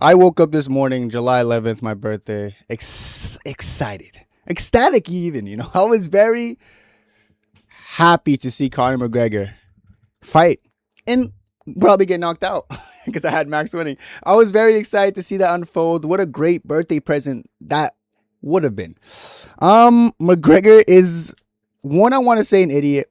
I woke up this morning, July 11th, my birthday, excited, ecstatic even, I was very happy to see Conor McGregor fight and probably get knocked out because I had Max winning. I was very excited to see that unfold. What a great birthday present that would have been. McGregor is, one, I want to say, an idiot.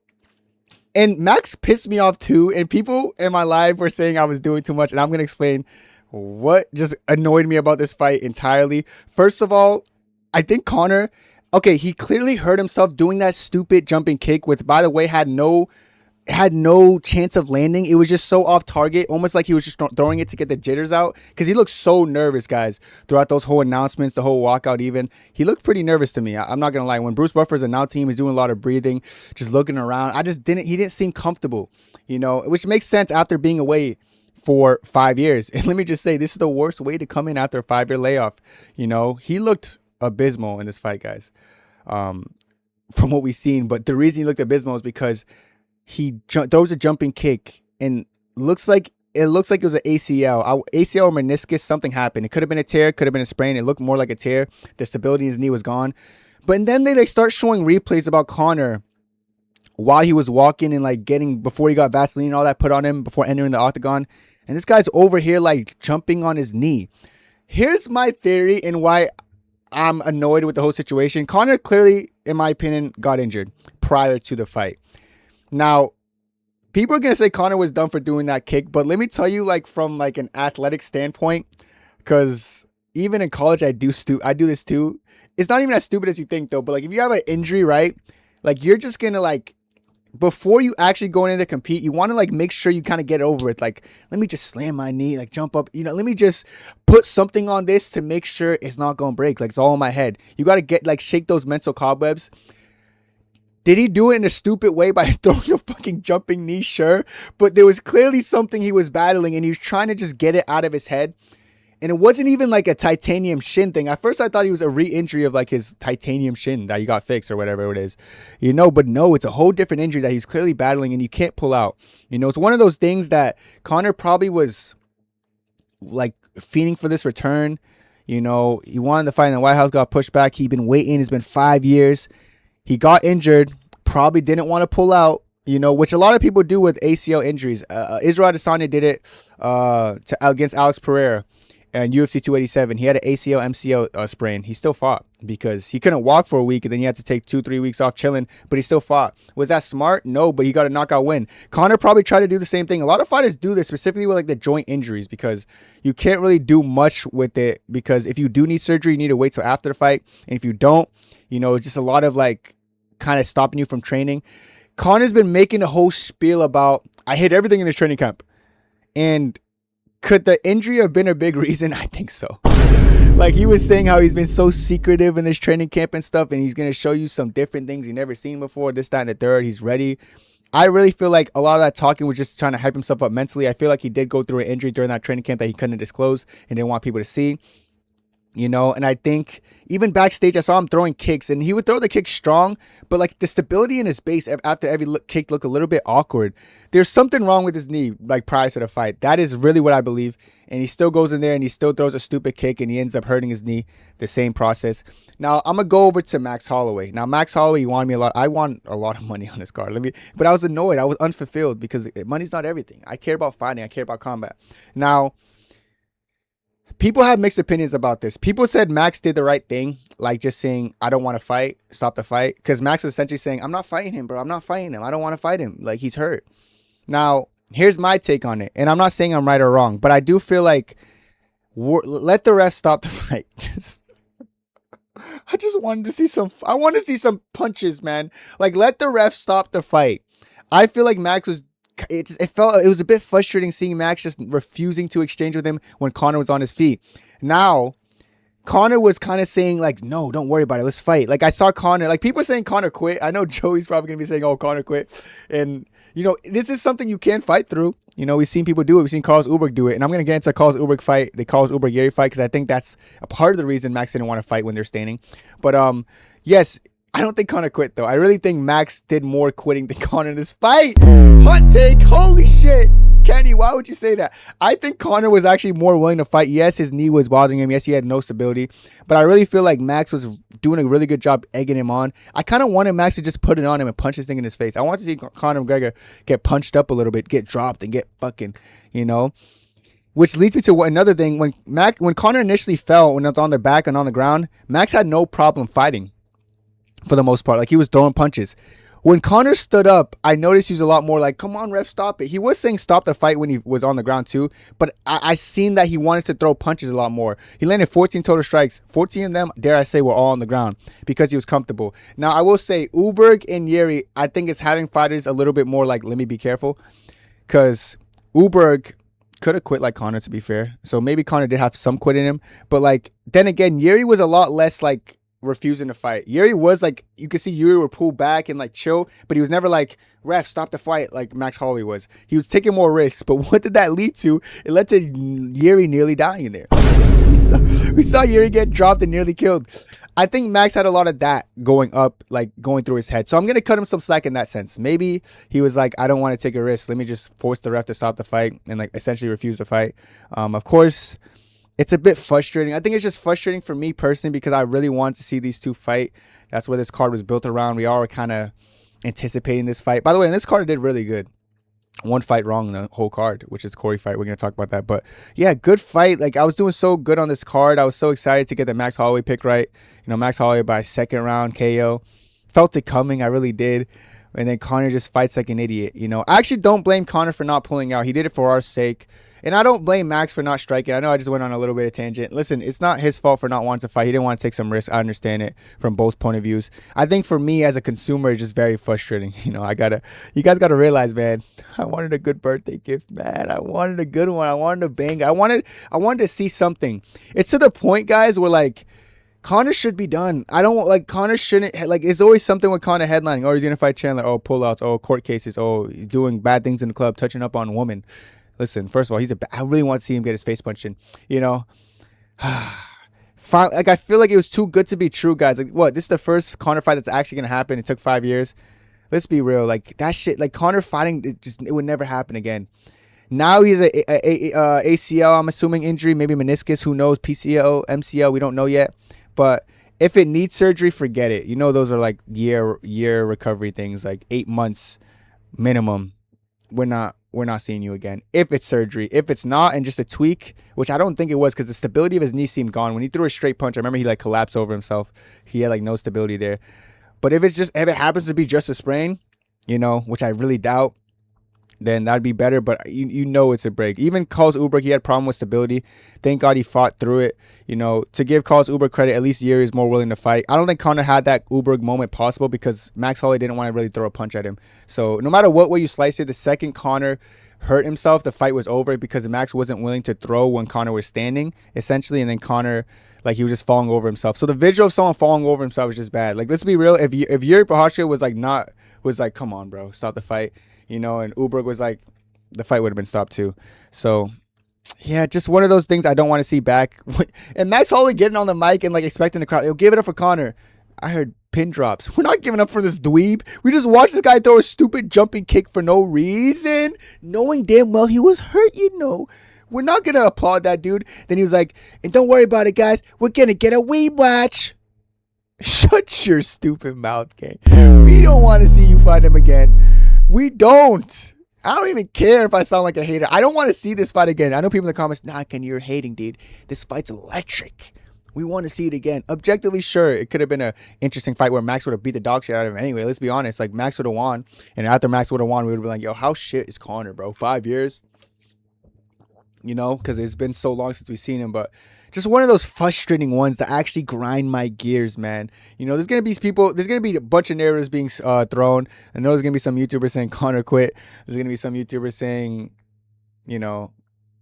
And Max pissed me off too. And people in my live were saying I was doing too much. And I'm going to explain what just annoyed me about this fight entirely. First of all, I think Conor, okay, he clearly hurt himself doing that stupid jumping kick, which, by the way, had no chance of landing. It was just so off target, almost like he was just throwing it to get the jitters out, because he looked so nervous, guys, throughout those whole announcements, the whole walkout even. He looked pretty nervous to me. I'm not going to lie. When Bruce Buffer's announcing him, he's doing a lot of breathing, just looking around. He didn't seem comfortable, which makes sense after being away for 5 years. And let me just say, this is the worst way to come in after a 5-year layoff. He looked abysmal in this fight, guys, from what we've seen. But the reason he looked abysmal is because he throws a jumping kick and it looks like it was an ACL or meniscus. Something happened. It could have been a tear, could have been a sprain. It looked more like a tear. The stability in his knee was gone. But then they start showing replays about Conor while he was walking and before he got Vaseline and all that put on him before entering the octagon. And this guy's over here jumping on his knee. Here's my theory and why I'm annoyed with the whole situation. Conor clearly, in my opinion, got injured prior to the fight. Now, people are going to say Conor was done for doing that kick, but let me tell you, from an athletic standpoint, because even in college, I do this too. It's not even as stupid as you think, though, but if you have an injury, right, you're just going to, before you actually go in to compete, you want to, make sure you kind of get over it. Let me just slam my knee, jump up, let me just put something on this to make sure it's not going to break. It's all in my head. You got to shake those mental cobwebs. Did he do it in a stupid way by throwing a fucking jumping knee? Sure. But there was clearly something he was battling and he was trying to just get it out of his head. And it wasn't even a titanium shin thing. At first I thought he was a re-injury of his titanium shin that he got fixed or whatever it is. But no, it's a whole different injury that he's clearly battling and you can't pull out. It's one of those things that Conor probably was fiending for this return. He wanted to fight in the White House, got pushed back. He'd been waiting. It's been 5 years. He got injured, probably didn't want to pull out, which a lot of people do with ACL injuries. Israel Adesanya did it against Alex Pereira and UFC 287. He had an ACL, MCL sprain. He still fought because he couldn't walk for a week and then he had to take 2-3 weeks off chilling, but he still fought. Was that smart? No, but he got a knockout win. Conor probably tried to do the same thing. A lot of fighters do this, specifically with the joint injuries, because you can't really do much with it, because if you do need surgery, you need to wait till after the fight. And if you don't, it's just a lot of kind of stopping you from training. Conor's been making a whole spiel about, I hit everything in this training camp. And could the injury have been a big reason? I think so. He was saying how he's been so secretive in this training camp and stuff, and he's going to show you some different things you've never seen before, this, that, and the third. He's ready. I really feel like a lot of that talking was just trying to hype himself up mentally. I feel like he did go through an injury during that training camp that he couldn't disclose and didn't want people to see. And I think even backstage, I saw him throwing kicks and he would throw the kicks strong, but the stability in his base after every kick looked a little bit awkward. There's something wrong with his knee, prior to the fight. That is really what I believe. And he still goes in there and he still throws a stupid kick and he ends up hurting his knee, the same process. Now, I'm going to go over to Max Holloway. Now, Max Holloway, you wanted me a lot. I want a lot of money on this card. But I was annoyed. I was unfulfilled because money's not everything. I care about fighting. I care about combat. Now, people have mixed opinions about this. People said Max did the right thing, just saying, I don't want to fight, stop the fight. Because Max was essentially saying, I'm not fighting him, bro. I'm not fighting him. I don't want to fight him. He's hurt. Now, here's my take on it. And I'm not saying I'm right or wrong, but I do feel let the ref stop the fight. I just wanted to see I want to see some punches, man. Let the ref stop the fight. I feel like Max was, it was a bit frustrating seeing Max just refusing to exchange with him when Conor was on his feet. Now, Conor was kind of saying no, don't worry about it. Let's fight. I saw Conor, people are saying Conor quit. I know Joey's probably going to be saying, oh, Conor quit. And, this is something you can fight through. We've seen people do it. We've seen Carlos Ulberg do it. And I'm going to get into Carlos Ulberg fight, the Carlos Ulberg-Yeri fight, because I think that's a part of the reason Max didn't want to fight when they're standing. But, yes, I don't think Conor quit, though. I really think Max did more quitting than Conor in this fight. Hot take. Holy shit. Kenny, why would you say that? I think Conor was actually more willing to fight. Yes, his knee was bothering him. Yes, he had no stability. But I really feel like Max was doing a really good job egging him on. I kind of wanted Max to just put it on him and punch this thing in his face. I want to see Conor McGregor get punched up a little bit, get dropped, and get fucking, you know. Which leads me to another thing. When Conor initially fell, when it was on the back and on the ground, Max had no problem fighting. For the most part, like he was throwing punches. When Conor stood up, I noticed he was a lot more like, come on, ref, stop it. He was saying stop the fight when he was on the ground too, but I seen that he wanted to throw punches a lot more. He landed 14 total strikes. 14 of them, dare I say, were all on the ground because he was comfortable. Now, I will say, Uberg and Yeri, I think it's having fighters a little bit more like, let me be careful, because Uberg could have quit like Conor, to be fair. So maybe Conor did have some quit in him, but like, then again, Yeri was a lot less like, refusing to fight. Yuri was like, you could see Yuri would pull back and like chill, but he was never like, ref, stop the fight like Max Holloway was. He was taking more risks, but what did that lead to? It led to Yuri nearly dying there. We saw Yuri get dropped and nearly killed. I think Max had a lot of that going through his head. So I'm going to cut him some slack in that sense. Maybe he was like, I don't want to take a risk. Let me just force the ref to stop the fight and like essentially refuse the fight. Of course, it's a bit frustrating. I think it's just frustrating for me personally because I really want to see these two fight. That's what this card was built around. We all were kind of anticipating this fight. By the way, this card did really good. One fight wrong in the whole card, which is Cory fight. We're going to talk about that. But yeah, good fight. Like I was doing so good on this card. I was so excited to get the Max Holloway pick right. You know, Max Holloway by second round KO. Felt it coming. I really did. And then Conor just fights like an idiot. You know, I actually don't blame Conor for not pulling out. He did it for our sake. And I don't blame Max for not striking. I know I just went on a little bit of tangent. Listen, it's not his fault for not wanting to fight. He didn't want to take some risks. I understand it from both point of views. I think for me as a consumer, it's just very frustrating. You know, you guys gotta realize, man, I wanted a good birthday gift, man. I wanted a good one. I wanted a bang. I wanted to see something. It's to the point, guys, where like Conor should be done. I don't like Conor shouldn't like. It's always something with Conor headlining. Oh, he's gonna fight Chandler. Oh, pullouts. Oh, court cases. Oh, doing bad things in the club, touching up on women. Listen, first of all, I really want to see him get his face punched in. You know, like I feel like it was too good to be true, guys. Like, what? This is the first Conor fight that's actually gonna happen. It took 5 years. Let's be real. Like that shit. Like Conor fighting, it would never happen again. Now he's a ACL. I'm assuming injury, maybe meniscus. Who knows? PCL, MCL. We don't know yet. But if it needs surgery, forget it. You know, those are like year recovery things, like 8 months minimum. We're not seeing you again. If it's surgery, if it's not, and just a tweak, which I don't think it was because the stability of his knee seemed gone. When he threw a straight punch, I remember he like collapsed over himself. He had like no stability there. But if it happens to be just a sprain, you know, which I really doubt, then that'd be better. But you know it's a break. Even Carlos Uberg, he had problem with stability. Thank God he fought through it. You know, to give Carlos Uberg credit, at least Yuri is more willing to fight. I don't think Conor had that Uberg moment possible because Max Holloway didn't want to really throw a punch at him. So no matter what way you slice it, the second Conor hurt himself, the fight was over because Max wasn't willing to throw when Conor was standing, essentially. And then Conor, like, he was just falling over himself. So the visual of someone falling over himself was just bad. Like, let's be real. If Yuri Prochazka was like, come on, bro, stop the fight. You know, and Uberg was like, the fight would have been stopped too. So, yeah, just one of those things I don't want to see back. And Max Holloway getting on the mic and like expecting the crowd, give it up for Conor. I heard pin drops. We're not giving up for this dweeb. We just watched this guy throw a stupid jumping kick for no reason, knowing damn well he was hurt, you know. We're not going to applaud that dude. Then he was like, and don't worry about it, guys. We're going to get a weeb watch. Shut your stupid mouth, gang. We don't want to see you fight him again. We don't. I don't even care if I sound like a hater. I don't want to see this fight again. I know people in the comments, nah, Ken, you're hating, dude. This fight's electric. We want to see it again. Objectively, sure, it could have been an interesting fight where Max would have beat the dog shit out of him. Anyway, let's be honest. Like, Max would have won. And after Max would have won, we would have been like, yo, how shit is Conor, bro? 5 years? You know, because it's been so long since we've seen him. But just one of those frustrating ones that actually grind my gears, man. You know, there's going to be a bunch of narratives being thrown. I know there's going to be some YouTubers saying Conor quit. There's going to be some YouTubers saying, you know,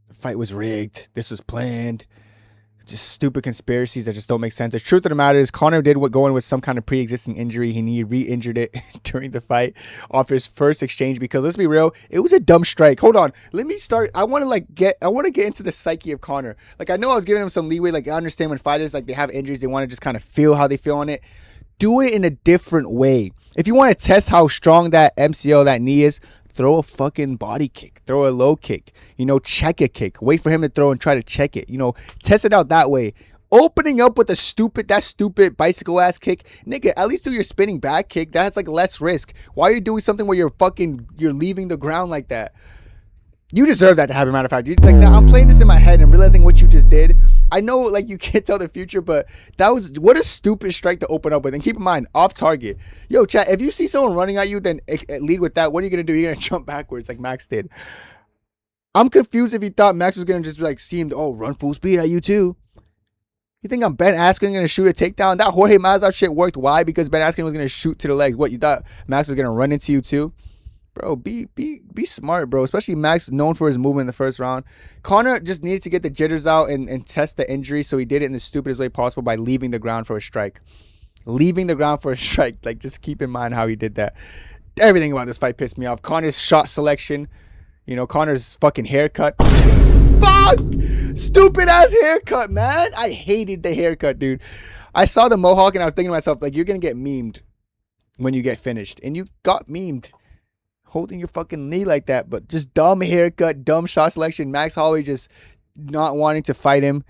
the fight was rigged. This was planned. Just stupid conspiracies that just don't make sense. The truth of the matter is Conor did go in with some kind of pre-existing injury. He re-injured it during the fight off his first exchange because let's be real, it was a dumb strike. Hold on. Let me start. I want to get into the psyche of Conor. Like, I know I was giving him some leeway. Like, I understand when fighters, like, they have injuries, they want to just kind of feel how they feel on it. do it in a different way. If you want to test how strong that MCL, that knee is, throw a fucking body kick. Throw a low kick. Check a kick. Wait for him to throw and try to check it. Test it out that way. Opening up with that stupid bicycle ass kick, nigga, at least do your spinning back kick. That's like less risk. Why are you doing something where you're leaving the ground like that? You deserve that to happen, matter of fact. Now I'm playing this in my head and realizing what you just did. I know, like, you can't tell the future, but what a stupid strike to open up with. And keep in mind, off target. Yo, chat, if you see someone running at you, then lead with that. What are you going to do? You're going to jump backwards like Max did. I'm confused if you thought Max was going to just, like, see him, run full speed at you, too. You think I'm Ben Askren going to shoot a takedown? That Jorge Masvidal shit worked. Why? Because Ben Askren was going to shoot to the legs. What, you thought Max was going to run into you, too? Bro, be smart, bro. Especially Max, known for his movement in the first round. Conor just needed to get the jitters out and test the injury, so he did it in the stupidest way possible by leaving the ground for a strike. Leaving the ground for a strike. Like, just keep in mind how he did that. Everything about this fight pissed me off. Conor's shot selection. Conor's fucking haircut. Fuck! Stupid ass haircut, man. I hated the haircut, dude. I saw the mohawk and I was thinking to myself, like, you're going to get memed when you get finished. And you got memed. Holding your fucking knee like that, but just dumb haircut, dumb shot selection. Max Holloway just not wanting to fight him.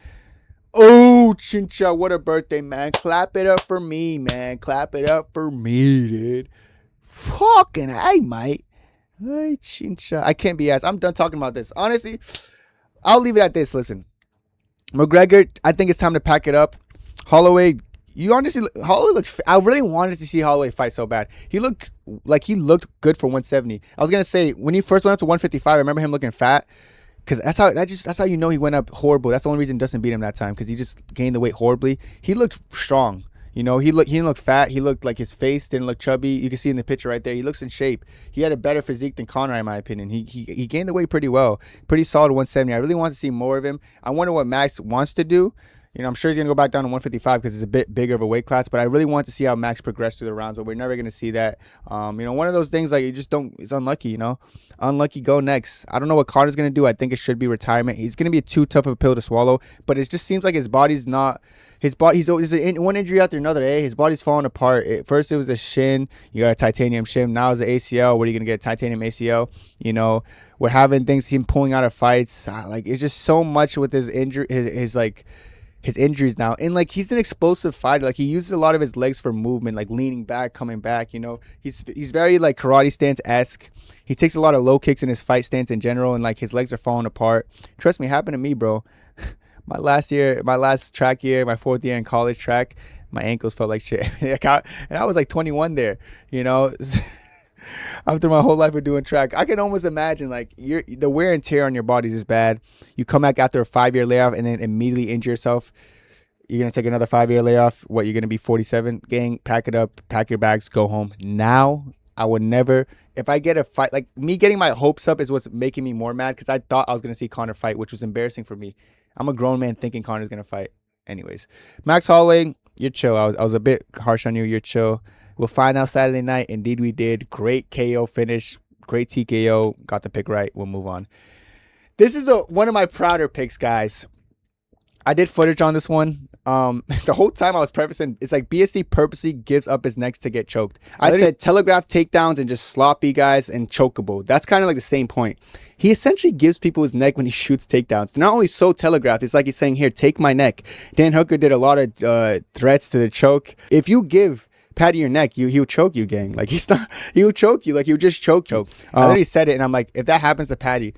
Oh, Chincha, what a birthday, man. Clap it up for me, man. Clap it up for me, dude. Fucking hey, mate. Hey, Chincha. I can't be asked. I'm done talking about this. Honestly, I'll leave it at this. Listen, McGregor, I think it's time to pack it up. Holloway, Holloway looks. I really wanted to see Holloway fight so bad. He looked good for 170. I was gonna say when he first went up to 155, I remember him looking fat, because that's how you know he went up horrible. That's the only reason Dustin beat him that time, because he just gained the weight horribly. He looked strong. He didn't look fat. He looked like his face didn't look chubby. You can see in the picture right there. He looks in shape. He had a better physique than Conor, in my opinion. He gained the weight pretty well. Pretty solid 170. I really want to see more of him. I wonder what Max wants to do. I'm sure he's going to go back down to 155 because it's a bit bigger of a weight class. But I really want to see how Max progressed through the rounds. But we're never going to see that. One of those things, like, you just don't. It's unlucky, Unlucky, go next. I don't know what Connor's going to do. I think it should be retirement. He's going to be too tough of a pill to swallow. But it just seems like his body's not. He's one injury after another, eh? His body's falling apart. First, it was the shin. You got a titanium shin. Now it's the ACL. What are you going to get? Titanium ACL? We're having things, him pulling out of fights. It's just so much with his injury, his injuries now. And he's an explosive fighter. He uses a lot of his legs for movement, leaning back, coming back. He's very karate stance-esque. He takes a lot of low kicks in his fight stance in general, and his legs are falling apart. Trust me, it happened to me, bro. My last track year, my 4th year in college track, my ankles felt like shit. And I was 21 there, After my whole life of doing track, I can almost imagine the wear and tear on your bodies is bad. You come back after a 5-year layoff and then immediately injure yourself. You're gonna take another 5-year layoff. What, you're gonna be 47? Gang, pack it up, pack your bags, go home. Now, I would never. If I get a fight, me getting my hopes up is what's making me more mad, because I thought I was gonna see Conor fight, which was embarrassing for me. I'm a grown man thinking Conor's gonna fight. Anyways, Max Holloway, you're chill. I was a bit harsh on you. You're chill. We'll find out Saturday night. Indeed, we did. Great KO finish. Great TKO. Got the pick right. We'll move on. This is one of my prouder picks, guys. I did footage on this one. The whole time I was prefacing, it's BSD purposely gives up his necks to get choked. I said telegraph takedowns and just sloppy guys and chokeable. That's kind of the same point. He essentially gives people his neck when he shoots takedowns. They're not only so telegraphed, it's he's saying, here, take my neck. Dan Hooker did a lot of threats to the choke. If you give Paddy your neck, he'll choke you, gang. He'll choke you. He'll just choke. I already said it, and I'm if that happens to Paddy,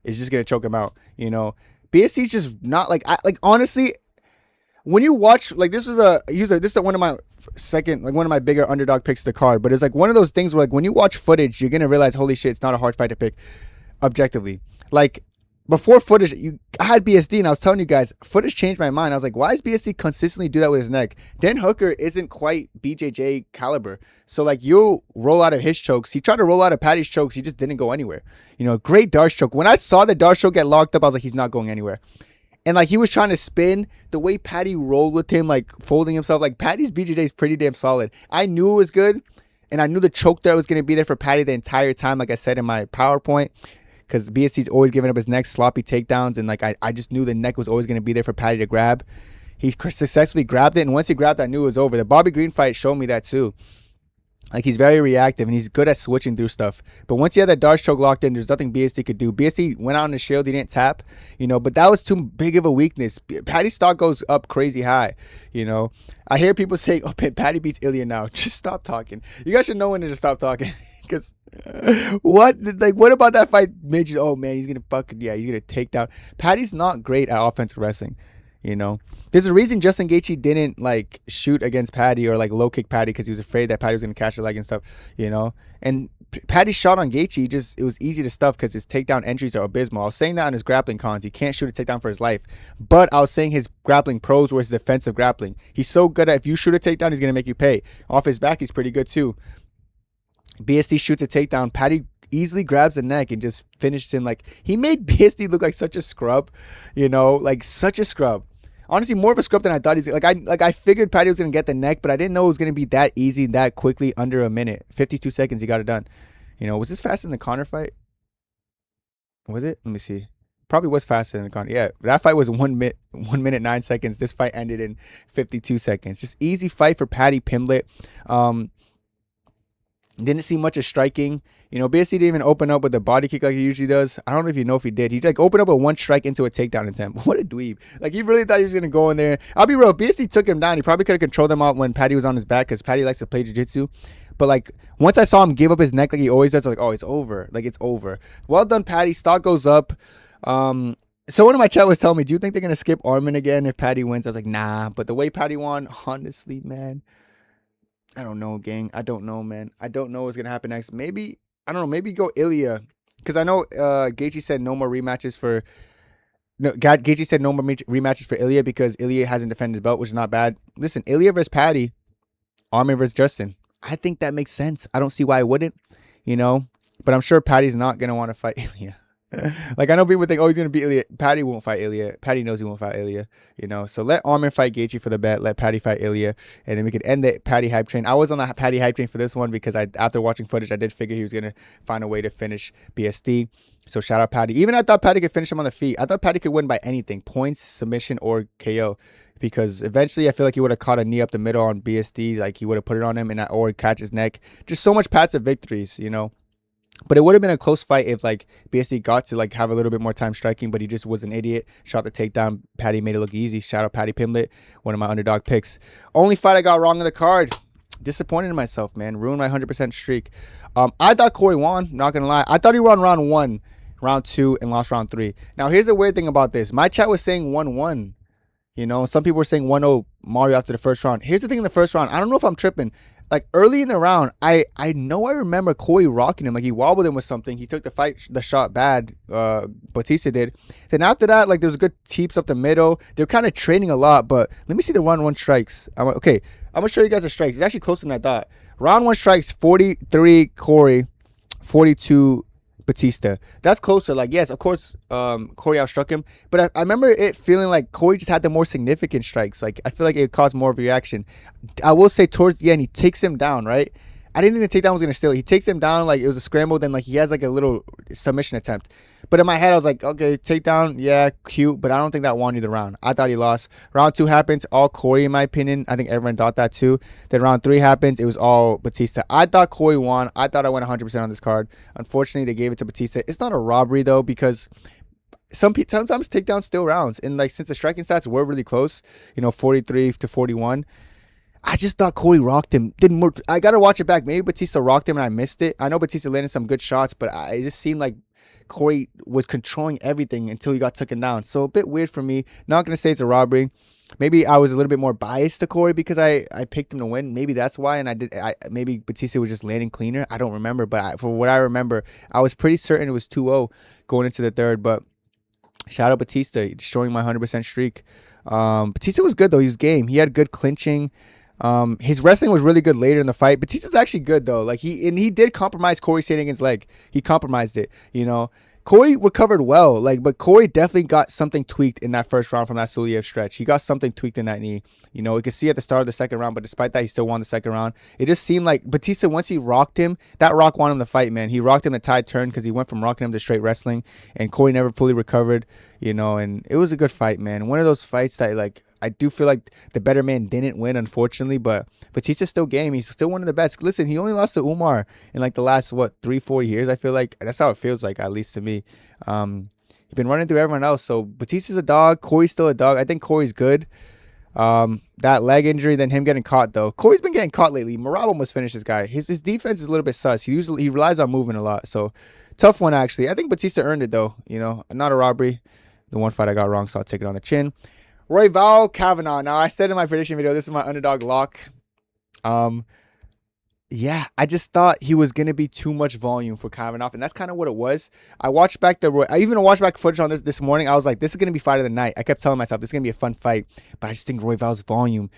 it's just gonna choke him out. BSC's just not honestly, when you watch this is one of my second one of my bigger underdog picks of the card, but it's one of those things where when you watch footage, you're gonna realize, holy shit, it's not a hard fight to pick objectively. Before footage, I had BSD, and I was telling you guys, footage changed my mind. I was why does BSD consistently do that with his neck? Dan Hooker isn't quite BJJ caliber. So, you roll out of his chokes. He tried to roll out of Paddy's chokes. He just didn't go anywhere. Great Darce choke. When I saw the Darce choke get locked up, I was he's not going anywhere. And, he was trying to spin. The way Paddy rolled with him, folding himself. Paddy's BJJ is pretty damn solid. I knew it was good, and I knew the choke there was going to be there for Paddy the entire time, like I said in my PowerPoint. Because BSC's always giving up his neck, sloppy takedowns, and I just knew the neck was always going to be there for Paddy to grab. He successfully grabbed it, and once he grabbed it, I knew it was over. The Bobby Green fight showed me that too. Like, he's very reactive, and he's good at switching through stuff. But once he had that Darce choke locked in, there's nothing BST could do. BST went out on the shield. He didn't tap, but that was too big of a weakness. Paddy's stock goes up crazy high, I hear people say, oh, Paddy beats Ilya now. Just stop talking. You guys should know when to just stop talking. Because what about that fight made you, oh, man, he's going to take down. Paddy's not great at offensive wrestling. There's a reason Justin Gaethje didn't shoot against Paddy or low kick Paddy, because he was afraid that Paddy was going to catch the leg and stuff, and Paddy's shot on Gaethje, it was easy to stuff because his takedown entries are abysmal. I was saying that on his grappling cons. He can't shoot a takedown for his life. But I was saying his grappling pros were his defensive grappling. He's so good at, if you shoot a takedown, he's going to make you pay. Off his back, he's pretty good too. BST shoots a takedown. Paddy easily grabs the neck and just finishes him. He made BST look like such a scrub, such a scrub. Honestly, more of a scrub than I thought he's I figured Paddy was gonna get the neck, but I didn't know it was gonna be that easy, that quickly, under a minute. 52 seconds, he got it done. Was this faster than the Conor fight? Was it? Let me see. Probably was faster than the Conor. Yeah, that fight was 1 minute 9 seconds. This fight ended in 52 seconds. Just easy fight for Paddy Pimblett. Didn't see much of striking. BST didn't even open up with a body kick like he usually does. I don't know if he did. He opened up with one strike into a takedown attempt. What a dweeb. He really thought he was going to go in there. I'll be real. BST took him down. He probably could have controlled him out when Paddy was on his back, because Paddy likes to play jiu-jitsu. But once I saw him give up his neck like he always does, oh, it's over. It's over. Well done, Paddy. Stock goes up. Someone in my chat was telling me, do you think they're going to skip Armin again if Paddy wins? I was like, nah. But the way Paddy won, honestly, man, I don't know, gang. I don't know, man. I don't know what's going to happen next. Maybe, I don't know, maybe go Ilya. Because I know Gaethje said no more rematches for... No, Gaethje said no more rematches for Ilya because Ilya hasn't defended his belt, which is not bad. Listen, Ilya versus Paddy, Armin versus Justin. I think that makes sense. I don't see why I wouldn't, But I'm sure Paddy's not going to want to fight Ilya. I know people think, oh, he's going to beat Ilya. Paddy won't fight Ilya. Paddy knows he won't fight Ilya, So let Armin fight Gaethje for the bet. Let Paddy fight Ilya. And then we could end the Paddy hype train. I was on the Paddy hype train for this one because after watching footage, I did figure he was going to find a way to finish BST. So shout out Paddy. Even I thought Paddy could finish him on the feet. I thought Paddy could win by anything. Points, submission, or KO. Because eventually I feel like he would have caught a knee up the middle on BST. He would have put it on him or catch his neck. Just so much paths of victories, But it would have been a close fight if BST got to have a little bit more time striking, but he just was an idiot. Shot the takedown. Paddy made it look easy. Shout out Paddy Pimblett, one of my underdog picks. Only fight I got wrong on the card. Disappointed in myself, man. Ruined my 100% streak. I thought Cory won. Not gonna lie. I thought he won round 1, round 2, and lost round 3. Now here's the weird thing about this. My chat was saying 1-1. Some people were saying 1-0 Mario after the first round. Here's the thing in the first round. I don't know if I'm tripping. Early in the round, I know I remember Cory rocking him. He wobbled him with something. He took the shot bad. Batista did. Then after that, there was good teeps up the middle. They're kind of trading a lot, but let me see the round 1 strikes. Okay, I'm going to show you guys the strikes. It's actually closer than I thought. Round 1 strikes, 43 Cory, 42 Batista. That's closer. Yes, of course, Cory outstruck him, but I remember it feeling like Cory just had the more significant strikes. I feel like it caused more of a reaction. I will say towards the end, he takes him down, right? I didn't think the takedown was going to steal. He takes him down it was a scramble. Then he has a little submission attempt. But in my head, I was like, okay, takedown, yeah, cute. But I don't think that won you the round. I thought he lost. Round 2 happens, all Cory in my opinion. I think everyone thought that too. Then round 3 happens, it was all Batista. I thought Cory won. I thought I went 100% on this card. Unfortunately, they gave it to Batista. It's not a robbery though, because sometimes takedowns steal rounds. And since the striking stats were really close, 43 to 41. I just thought Cory rocked him. I got to watch it back. Maybe Batista rocked him and I missed it. I know Batista landed some good shots, but it just seemed like Cory was controlling everything until he got taken down. So a bit weird for me. Not going to say it's a robbery. Maybe I was a little bit more biased to Cory because I picked him to win. Maybe that's why. And maybe Batista was just landing cleaner. I don't remember. But for what I remember, I was pretty certain it was 2-0 going into the third. But shout out Batista, destroying my 100% streak. Batista was good though. He was game. He had good clinching. His wrestling was really good later in the fight. Batista's actually good though. He did compromise Cory standing against leg. He compromised it, Cory recovered well, but Cory definitely got something tweaked in that first round from that Suliev stretch. He got something tweaked in that knee. You could see at the start of the second round, but despite that, he still won the second round. It just seemed like Batista, once he rocked him, that rock won him the fight, man. He rocked him the tide turn because he went from rocking him to straight wrestling, and Cory never fully recovered, and it was a good fight, man. One of those fights that, I do feel like the better man didn't win, unfortunately, but Batista's still game. He's still one of the best. Listen, he only lost to Umar in like the last, 3-4 years. I feel like that's how it feels like, at least to me. He's been running through everyone else. So Batista's a dog. Cory's still a dog. I think Cory's good. That leg injury, then him getting caught though. Cory's been getting caught lately. Morab almost finished this guy. His defense is a little bit sus. He relies on movement a lot. So tough one actually. I think Batista earned it though. Not a robbery. The one fight I got wrong, so I'll take it on the chin. Royval, Kavanagh. Now I said in my prediction video, this is my underdog lock. Yeah, I just thought he was gonna be too much volume for Kavanagh, and that's kind of what it was. I even watched back footage on this morning. I was like, this is gonna be fight of the night. I kept telling myself this is gonna be a fun fight, but I just think Royval's volume.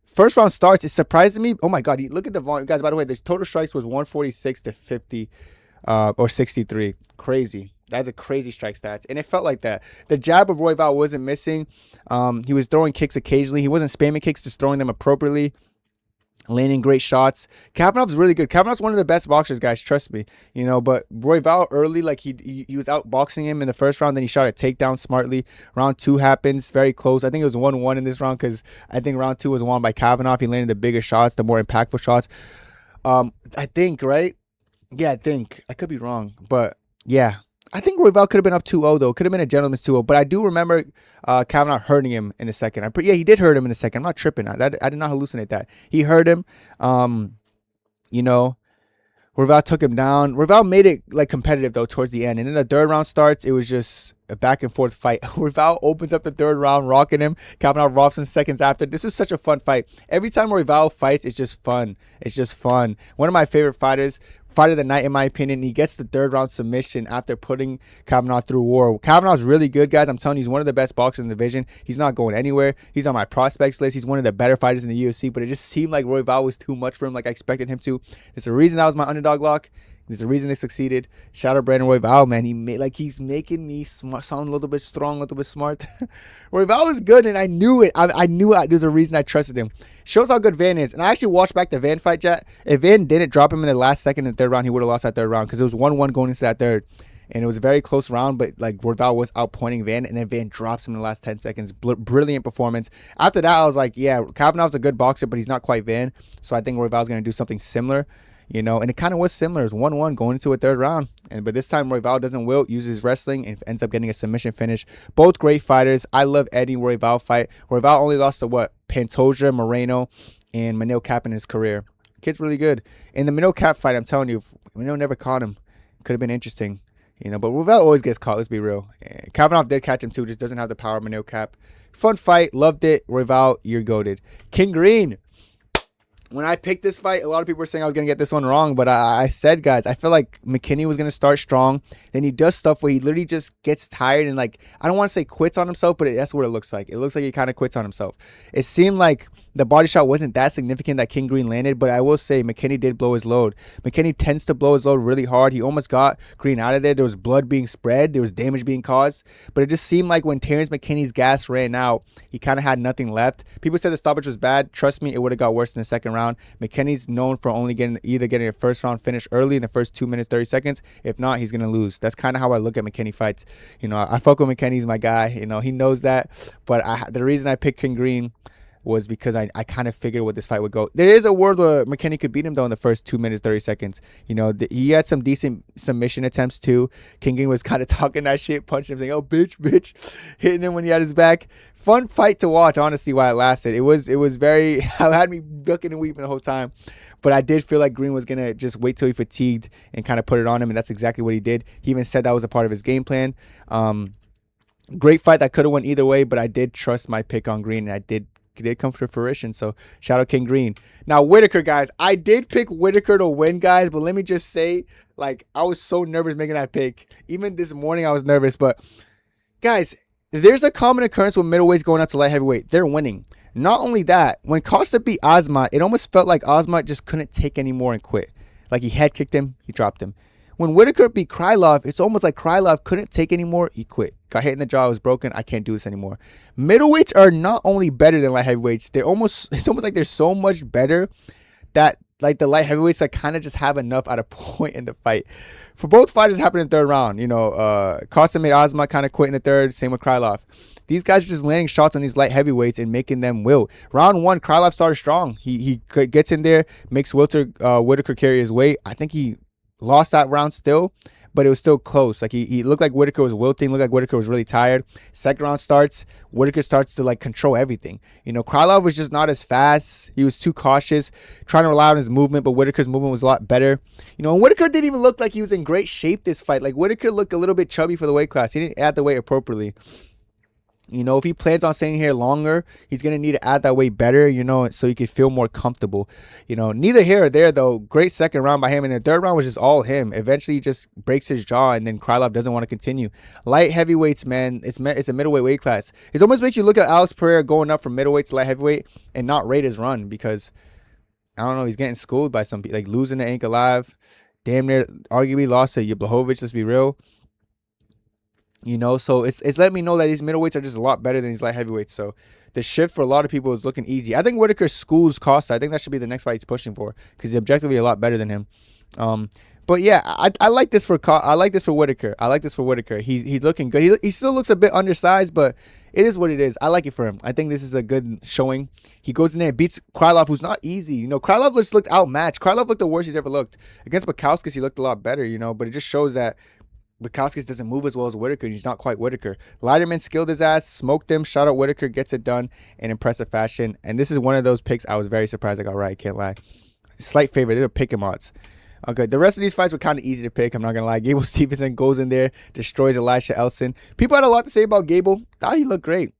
First round starts, it surprised me. Oh my god, look at the volume, guys. By the way, the total strikes was 146 to 50, or 63. Crazy. That's a crazy strike stats, and it felt like that. The jab of Royval wasn't missing. He was throwing kicks occasionally. He wasn't spamming kicks, just throwing them appropriately. Landing great shots. Kavanagh's really good. Kavanagh's one of the best boxers, guys. Trust me. But Royval early, like he was outboxing him in the first round. Then he shot a takedown smartly. Round 2 happens very close. I think it was 1-1 in this round because I think round 2 was won by Kavanagh. He landed the bigger shots, the more impactful shots. I think, right? Yeah, I think. I could be wrong, but yeah. I think Royval could have been up 2-0 though. Could have been a gentleman's 2-0. But I do remember Kavanagh hurting him in the second. Yeah, he did hurt him in the second. I'm not tripping. I did not hallucinate that. He hurt him. Royval took him down. Royval made it like competitive though towards the end. And then the third round starts. It was just a back and forth fight. Royval opens up the third round, rocking him. Kavanagh rocks him seconds after. This is such a fun fight. Every time Royval fights, it's just fun. It's just fun. One of my favorite fighters. Fight of the night, in my opinion. He gets the third round submission after putting Kavanagh through war. Kavanagh's really good, guys. I'm telling you, he's one of the best boxers in the division. He's not going anywhere. He's on my prospects list. He's one of the better fighters in the UFC, but it just seemed like Royval was too much for him, like I expected him to. There's a reason that was my underdog lock. There's a reason they succeeded. Shout out Brandon Royval, man. He's making me sound a little bit strong, a little bit smart. Royval was good, and I knew it. I knew there's a reason I trusted him. Shows how good Van is. And I actually watched back the Van fight, chat. If Van didn't drop him in the last second in the third round, he would have lost that third round because it was 1-1 going into that third. And it was a very close round, but like Royval was outpointing Van, and then Van drops him in the last 10 seconds. Brilliant performance. After that, I was like, yeah, Kavanagh's a good boxer, but he's not quite Van. So I think Royval's going to do something similar. And it kind of was similar. It was 1-1 going into a third round. But this time, Royval doesn't wilt, uses wrestling, and ends up getting a submission finish. Both great fighters. I love Eddie Royval fight. Royval only lost to Pantoja, Moreno, and Manil Cap in his career. Kid's really good. In the Manil Cap fight, I'm telling you, if Manil never caught him, could have been interesting. But Royval always gets caught, let's be real. Kavanagh did catch him too, just doesn't have the power of Manil Cap. Fun fight, loved it. Royval, you're goated. King Green. When I picked this fight, a lot of people were saying I was going to get this one wrong, but I said, guys, I feel like McKinney was going to start strong. Then he does stuff where he literally just gets tired and, like, I don't want to say quits on himself, but that's what it looks like. It looks like he kind of quits on himself. It seemed like the body shot wasn't that significant that King Green landed, but I will say McKinney did blow his load. McKinney tends to blow his load really hard. He almost got Green out of there. There was blood being spread. There was damage being caused. But it just seemed like when Terrence McKinney's gas ran out, he kind of had nothing left. People said the stoppage was bad. Trust me, it would have got worse in the second round. McKinney's known for only either getting a first round finish early in the first 2 minutes, 30 seconds. If not, he's going to lose. That's kind of how I look at McKinney fights. I fuck with McKinney. He's my guy. He knows that. But the reason I picked King Green was because I kind of figured what this fight would go. There is a world where McKinney could beat him, though, in the first 2 minutes, 30 seconds. He had some decent submission attempts, too. King Green was kind of talking that shit, punching him, saying, oh, bitch, hitting him when he had his back. Fun fight to watch, honestly, while it lasted. It was very, it had me ducking and weeping the whole time. But I did feel like Green was going to just wait till he fatigued and kind of put it on him, and that's exactly what he did. He even said that was a part of his game plan. Great fight that could have went either way, but I did trust my pick on Green, and I did come to fruition. So shout out King Green. Now Whittaker, guys, I did pick Whittaker to win, guys, but let me just say, like, I was so nervous making that pick. Even this morning I was nervous, but guys, there's a common occurrence with middleweights going out to light heavyweight. They're winning. Not only that, when Costa beat Asmat, it almost felt like Asmat just couldn't take anymore and quit. Like, he head kicked him, he dropped him. When Whittaker beat Krylov, it's almost like Krylov couldn't take anymore, he quit. Got hit in the jaw, it was broken, I can't do this anymore. Middleweights are not only better than light heavyweights, it's almost like they're so much better that, like, the light heavyweights, like, kind of just have enough at a point in the fight. For both fighters, it happened in the third round. Costa made Asmat kind of quit in the third, same with Krylov. These guys are just landing shots on these light heavyweights and making them wilt. Round 1, Krylov started strong. He gets in there, makes Whittaker carry his weight. I think he lost that round still, but it was still close. Like he looked like Whittaker was wilting, looked like Whittaker was really tired. Second round starts, Whittaker starts to like control everything. You know, Krylov was just not as fast. He was too cautious, trying to rely on his movement, but Whittaker's movement was a lot better. You know, and Whittaker didn't even look like he was in great shape this fight. Like Whittaker looked a little bit chubby for the weight class. He didn't add the weight appropriately. You know, if he plans on staying here longer, he's going to need to add that weight better, you know, so he can feel more comfortable. You know, neither here or there, though. Great second round by him. And the third round was just all him. Eventually, he just breaks his jaw, and then Krylov doesn't want to continue. Light heavyweights, man, it's a middleweight weight class. It almost makes you look at Alex Pereira going up from middleweight to light heavyweight and not rate his run because, I don't know, he's getting schooled by some people. Like, losing to Ain't Alive. Damn near arguably lost to Blachowicz, let's be real. You know, so it's letting me know that these middleweights are just a lot better than these light heavyweights. So the shift for a lot of people is looking easy. I think Whittaker schools Costa. I think that should be the next fight he's pushing for because he's objectively a lot better than him. But yeah, I like this for Whittaker. I like this for Whittaker. He's looking good. He still looks a bit undersized, but it is what it is. I like it for him. I think this is a good showing. He goes in there and beats Krylov, who's not easy. You know, Krylov just looked outmatched. Krylov looked the worst he's ever looked. Against Bukowskis, he looked a lot better, you know, but it just shows that Bukowskis doesn't move as well as Whittaker. He's not quite Whittaker. Leiderman skilled his ass, smoked him, shot out Whittaker, gets it done in impressive fashion. And this is one of those picks I was very surprised I got right. Can't lie. Slight favorite. They're picking odds. Okay, the rest of these fights were kind of easy to pick. I'm not going to lie. Gable Stevenson goes in there, destroys Ellison. People had a lot to say about Gable. I thought he looked great.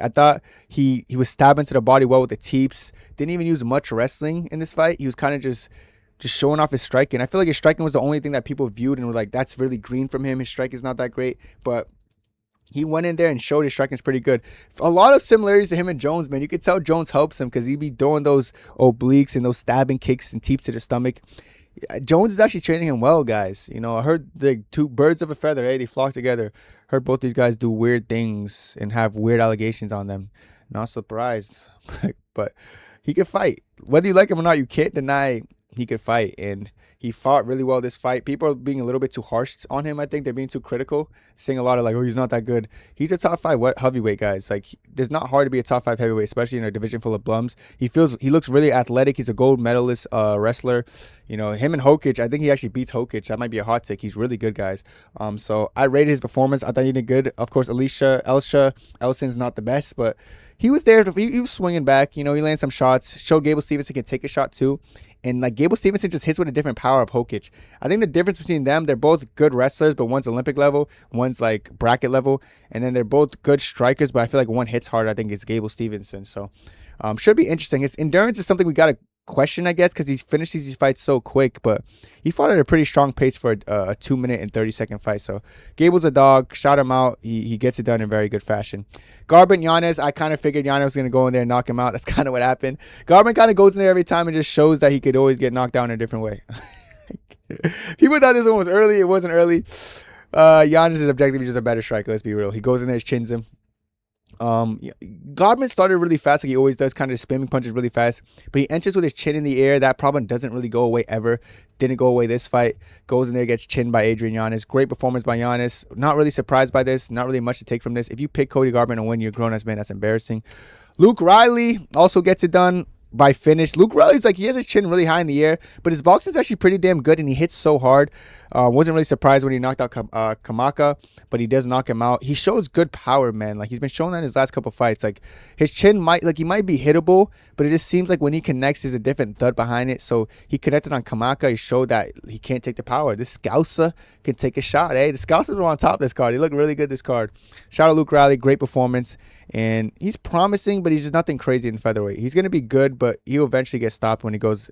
I thought he was stabbing to the body well with the teeps. Didn't even use much wrestling in this fight. He was kind of just showing off his striking. I feel like his striking was the only thing that people viewed and were like, that's really green from him. His striking is not that great. But he went in there and showed his striking is pretty good. A lot of similarities to him and Jones, man. You could tell Jones helps him because he'd be doing those obliques and those stabbing kicks and teeps to the stomach. Jones is actually training him well, guys. You know, I heard the two birds of a feather, hey, they flock together. Heard both these guys do weird things and have weird allegations on them. Not surprised. But he can fight. Whether you like him or not, you can't deny he could fight, and he fought really well this fight. People are being a little bit too harsh on him. I think they're being too critical, saying a lot of like, oh, he's not that good. He's a top 5 heavyweight, guys. Like, it's not hard to be a top 5 heavyweight, especially in a division full of blums. He looks really athletic. He's a gold medalist wrestler. You know, him and Hokic, I think he actually beats Hokic. That might be a hot take. He's really good, guys. So I rated his performance. I thought he did good. Of course, Ellison's not the best, but he was there. He was swinging back. You know, he landed some shots. Showed Gable Stevenson can take a shot too. And like Gable Stevenson just hits with a different power of Hokic. I think the difference between them, they're both good wrestlers, but one's Olympic level, one's like bracket level, and then they're both good strikers. But I feel like one hits hard. I think it's Gable Stevenson. So should be interesting. His endurance is something we gotta question, I guess, because he finishes these fights so quick. But he fought at a pretty strong pace for a 2-minute and 30-second fight. So Gable's a dog. Shout him out. He gets it done in very good fashion. Garbrandt, Yanez, I kind of figured Yanez was going to go in there and knock him out. That's kind of what happened. Garbrandt kind of goes in there every time and just shows that he could always get knocked down in a different way. People thought this one was early. It wasn't early. Yanez is objectively just a better striker. Let's be real. He goes in there, chins him. Garbrandt started really fast, like he always does, kind of spamming punches really fast, but he enters with his chin in the air. That problem doesn't really go away ever. Didn't go away this fight. Goes in there, gets chinned by Adrian Yanez. Great performance by Yanez. Not really surprised by this. Not really much to take from this. If you pick Cody Garbrandt and win, you're a grown-ass man. That's embarrassing. Luke Riley also gets it done by finish. Luke Riley's like, he has his chin really high in the air, but his boxing's actually pretty damn good, and he hits so hard. Wasn't really surprised when he knocked out Kamaka, but he does knock him out. He shows good power, man. Like, he's been showing that in his last couple fights. Like, his chin he might be hittable, but it just seems like when he connects, there's a different thud behind it. So he connected on Kamaka. He showed that he can't take the power. This Scouser can take a shot. Hey, the Scousers were on top of this card. He looked really good this card. Shout out Luke Riley. Great performance. And he's promising, but he's just nothing crazy in featherweight. He's going to be good, but he'll eventually get stopped when he goes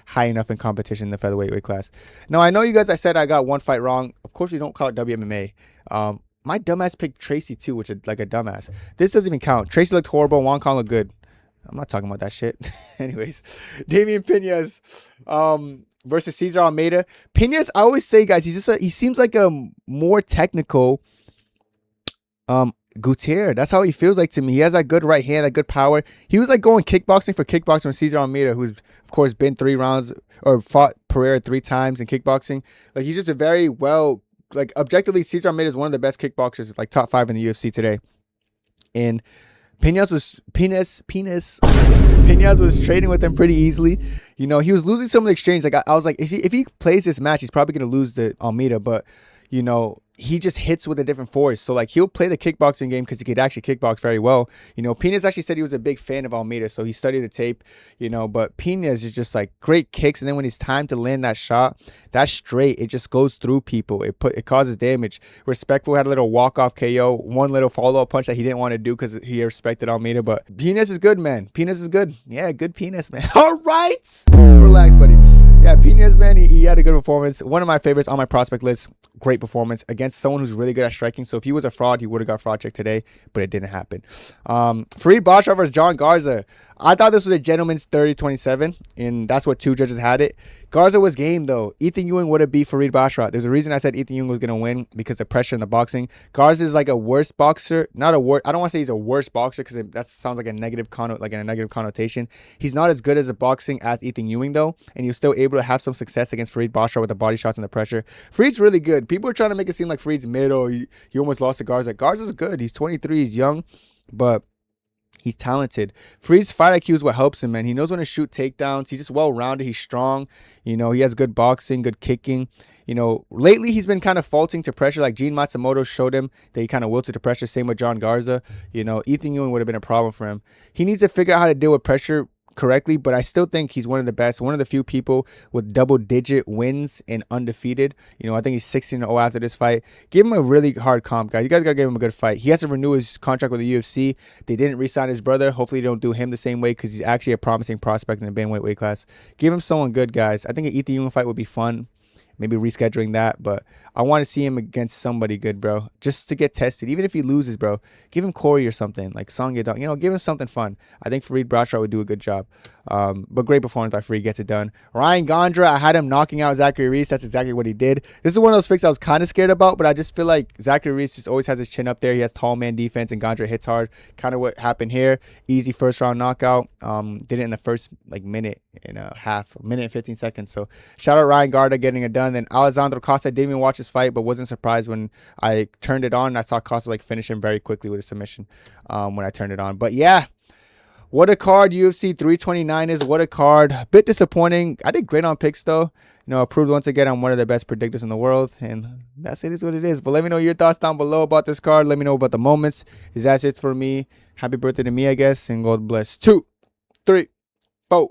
high enough in competition in the featherweight weight class. Now, I know you guys, I said I got one fight wrong. Of course, we don't call it WMMA. My dumbass picked Tracy, too, which is like a dumbass. This doesn't even count. Tracy looked horrible. Wong Kong looked good. I'm not talking about that shit. Anyways, Damian Pinas versus Cesar Almeida. Pinas, I always say, guys, he seems like a more technical Gutierrez. That's how he feels like to me. He has that good right hand, that good power. He was like going kickboxing with Cesar Almeida, who's of course been 3 rounds or fought Pereira 3 times in kickboxing. Like, he's just a very well, like, objectively, Cesar Almeida is one of the best kickboxers, like top 5 in the UFC today. And Pinas was trading with him pretty easily. You know, he was losing some of the exchange. Like I was like, if he plays this match, he's probably gonna lose the Almeida. But you know, he just hits with a different force. So like he'll play the kickboxing game because he could actually kickbox very well. You know, Pinas actually said he was a big fan of Almeida, so he studied the tape. You know, but Pinas is just like great kicks, and then when it's time to land that shot, that straight, it just goes through people. It causes damage. Respectful had a little walk-off KO, one little follow-up punch that he didn't want to do because he respected Almeida. But Pinas is good, man. Pinas is good. Yeah, good Pinas, man. All right, relax, buddy. Yeah, Pinas, man, he had a good performance. One of my favorites on my prospect list. Great performance against someone who's really good at striking. So if he was a fraud, he would have got fraud checked today, but it didn't happen. Farid Basharat versus John Garza. I thought this was a gentleman's 30-27, and that's what two judges had it. Garza was game, though. Ethan Ewing would have beat Farid Basharat. There's a reason I said Ethan Ewing was going to win because of pressure in the boxing. Garza is like a worse boxer. Not a worse. I don't want to say he's a worse boxer because that sounds like a negative connotation. He's not as good as a boxing as Ethan Ewing, though, and he was still able to have some success against Farid Basharat with the body shots and the pressure. Farid's really good. People are trying to make it seem like Farid's mid or he almost lost to Garza. Garza's good. He's 23. He's young, but he's talented. Farid's fight IQ is what helps him, man. He knows when to shoot takedowns. He's just well-rounded. He's strong. You know, he has good boxing, good kicking. You know, lately he's been kind of faulting to pressure. Like Gene Matsumoto showed him that he kind of wilted to pressure. Same with John Garza. You know, Ethan Ewing would have been a problem for him. He needs to figure out how to deal with pressure correctly, but I still think he's one of the best, one of the few people with double-digit wins and undefeated. You know, I think he's 16-0 after this fight. Give him a really hard comp, guys. You guys got to give him a good fight. He has to renew his contract with the UFC. They didn't re-sign his brother. Hopefully they don't do him the same way because he's actually a promising prospect in the bantamweight weight class. Give him someone good, guys. I think an Ethan Ewing fight would be fun. Maybe rescheduling that, but I want to see him against somebody good, bro, just to get tested. Even if he loses, bro, give him Cory or something, like Song Yadong. You know, give him something fun. I think Farid Basharat would do a good job. But great performance by Farid, gets it done. Ryan Gandra, I had him knocking out Zachary Reese. That's exactly what he did. This is one of those fights I was kind of scared about, but I just feel like Zachary Reese just always has his chin up there. He has tall man defense, and Gandra hits hard. Kind of what happened here. Easy first round knockout. Did it in the first minute and a half, minute and 15 seconds. So shout out Ryan Gandra getting it done. Then Alessandro Costa, didn't even watch his fight, but wasn't surprised when I turned it on. I saw Costa finish him very quickly with a submission when I turned it on. But yeah, what a card UFC 329 is. What a card. A bit disappointing. I did great on picks, though. You know, I proved once again I'm one of the best predictors in the world. And that's it, is what it is. But let me know your thoughts down below about this card. Let me know about the moments. That's it for me. Happy birthday to me, I guess. And God bless. 2, 3, 4.